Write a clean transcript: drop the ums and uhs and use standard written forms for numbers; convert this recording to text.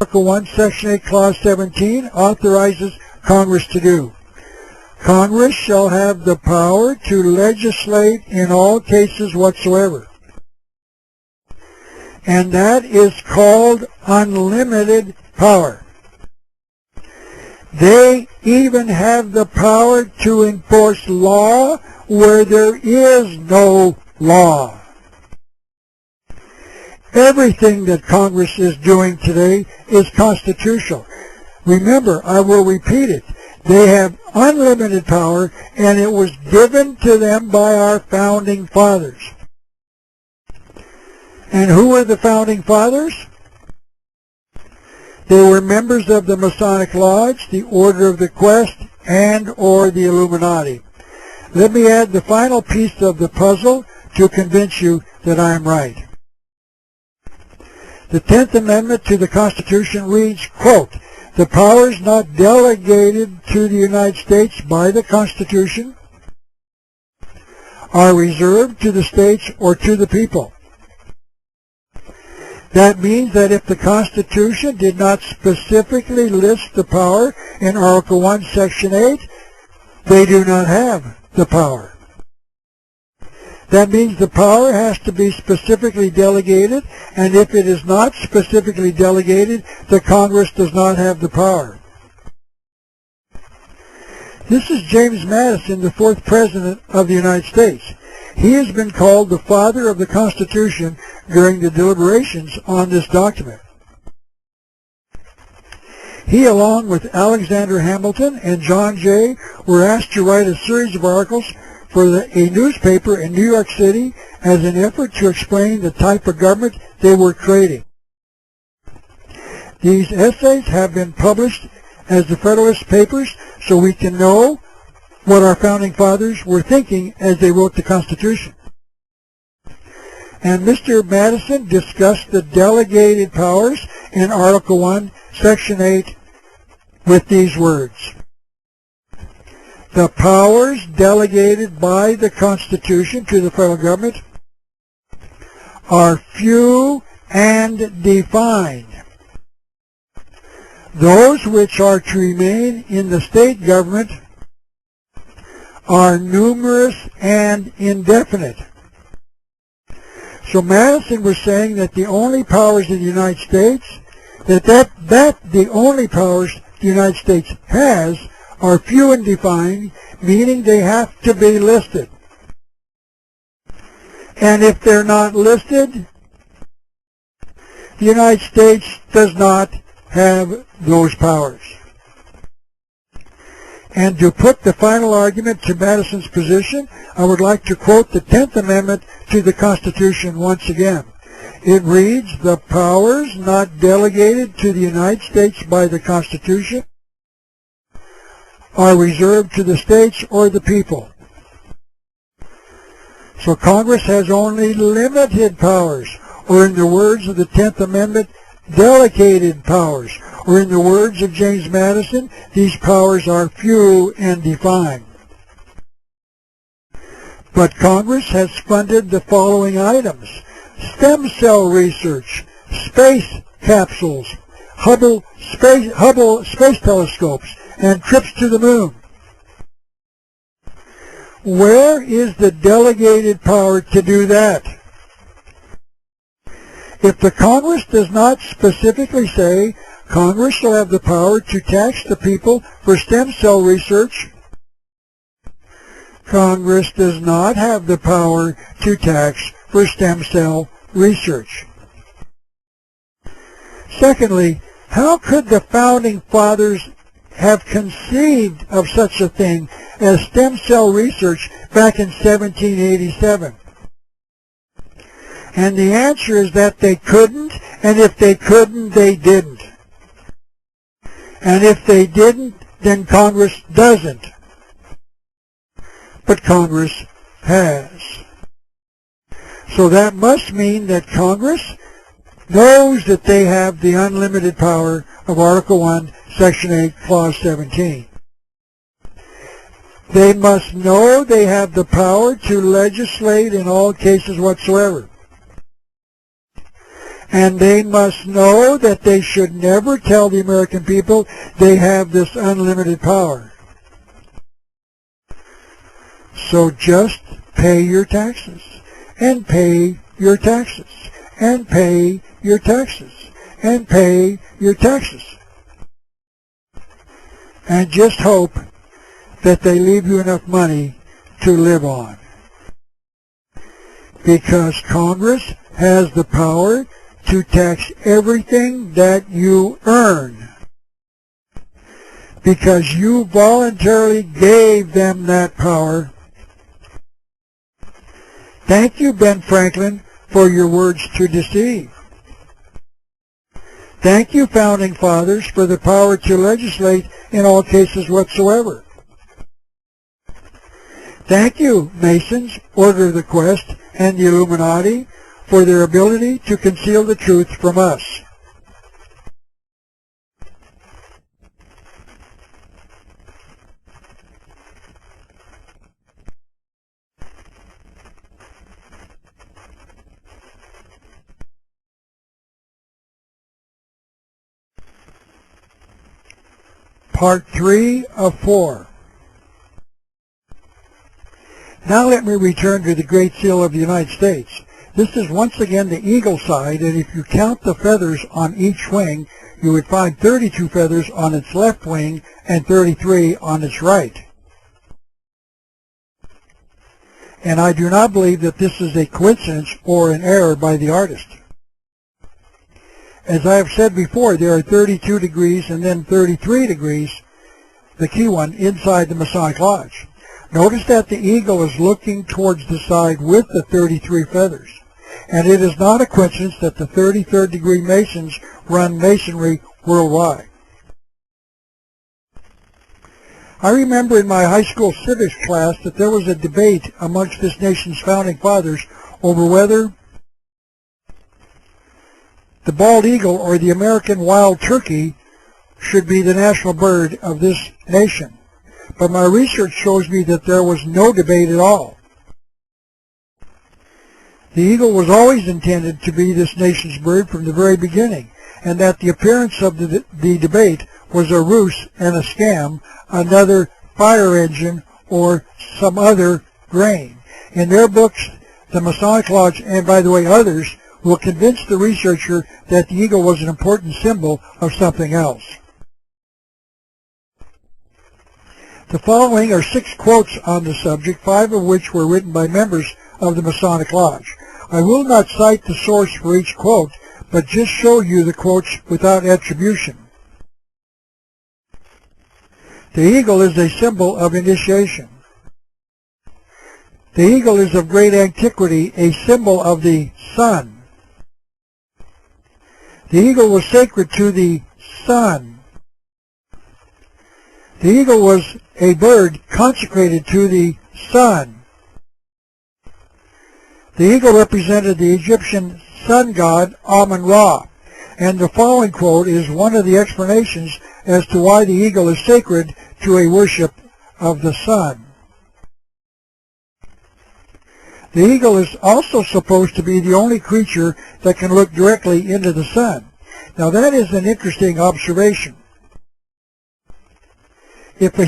Article 1, Section 8, Clause 17 authorizes Congress to do. Congress shall have the power to legislate in all cases whatsoever. And that is called unlimited power. They even have the power to enforce law where there is no law. Everything that Congress is doing today is constitutional. Remember, I will repeat it. They have unlimited power, and it was given to them by our founding fathers. And who were the founding fathers? They were members of the Masonic Lodge, the Order of the Quest, and or the Illuminati. Let me add the final piece of the puzzle to convince you that I am right. The 10th Amendment to the Constitution reads, quote, "The powers not delegated to the United States by the Constitution are reserved to the states or to the people." That means that if the Constitution did not specifically list the power in Article 1, Section 8, they do not have the power. That means the power has to be specifically delegated, and if it is not specifically delegated, the Congress does not have the power. This is James Madison, the 4th President of the United States. He has been called the father of the Constitution during the deliberations on this document. He, along with Alexander Hamilton and John Jay, were asked to write a series of articles for a newspaper in New York City as an effort to explain the type of government they were creating. These essays have been published as the Federalist Papers so we can know what our founding fathers were thinking as they wrote the Constitution. And Mr. Madison discussed the delegated powers in Article 1, Section 8 with these words. The powers delegated by the Constitution to the federal government are few and defined. Those which are to remain in the state government are numerous and indefinite. So Madison was saying that the only powers in the United States, the only powers the United States has are few and defined, meaning they have to be listed. And if they're not listed, the United States does not have those powers. And to put the final argument to Madison's position, I would like to quote the 10th Amendment to the Constitution once again. It reads, "The powers not delegated to the United States by the Constitution are reserved to the states or the people." So Congress has only limited powers, or in the words of the 10th Amendment, delegated powers, or in the words of James Madison, these powers are few and defined. But Congress has funded the following items: stem cell research, space capsules, Hubble space telescopes, and trips to the moon. Where is the delegated power to do that? If the Congress does not specifically say Congress shall have the power to tax the people for stem cell research, Congress does not have the power to tax for stem cell research. Secondly, how could the founding fathers have conceived of such a thing as stem cell research back in 1787? And the answer is that they couldn't, and if they couldn't, they didn't. And if they didn't, then Congress doesn't. But Congress has. So that must mean that Congress knows that they have the unlimited power of Article 1, Section 8, Clause 17. They must know they have the power to legislate in all cases whatsoever. And they must know that they should never tell the American people they have this unlimited power. So just pay your taxes, and pay your taxes, and pay your taxes, and pay your taxes. And just hope that they leave you enough money to live on. Because Congress has the power to tax everything that you earn. Because you voluntarily gave them that power. Thank you, Ben Franklin, for your words to deceive. Thank you, Founding Fathers, for the power to legislate in all cases whatsoever. Thank you, Masons, Order of the Quest, and the Illuminati, for their ability to conceal the truth from us. Part 3 of 4. Now let me return to the Great Seal of the United States. This is once again the eagle side, and if you count the feathers on each wing, you would find 32 feathers on its left wing and 33 on its right. And I do not believe that this is a coincidence or an error by the artist. As I have said before, there are 32 degrees and then 33 degrees, the key one, inside the Masonic Lodge. Notice that the eagle is looking towards the side with the 33 feathers. And it is not a coincidence that the 33rd degree Masons run Masonry worldwide. I remember in my high school civics class that there was a debate amongst this nation's founding fathers over whether the bald eagle or the American wild turkey should be the national bird of this nation. But my research shows me that there was no debate at all. The eagle was always intended to be this nation's bird from the very beginning, and that the appearance of the debate was a ruse and a scam, another fire engine, or some other grain. In their books, the Masonic Lodge, and by the way others, will convince the researcher that the eagle was an important symbol of something else. The following are 6 quotes on the subject, 5 of which were written by members of the Masonic Lodge. I will not cite the source for each quote, but just show you the quotes without attribution. The eagle is a symbol of initiation. The eagle is of great antiquity, a symbol of the sun. The eagle was sacred to the sun. The eagle was a bird consecrated to the sun. The eagle represented the Egyptian sun god Amun-Ra, and the following quote is one of the explanations as to why the eagle is sacred to a worship of the sun. The eagle is also supposed to be the only creature that can look directly into the sun. Now that is an interesting observation. If a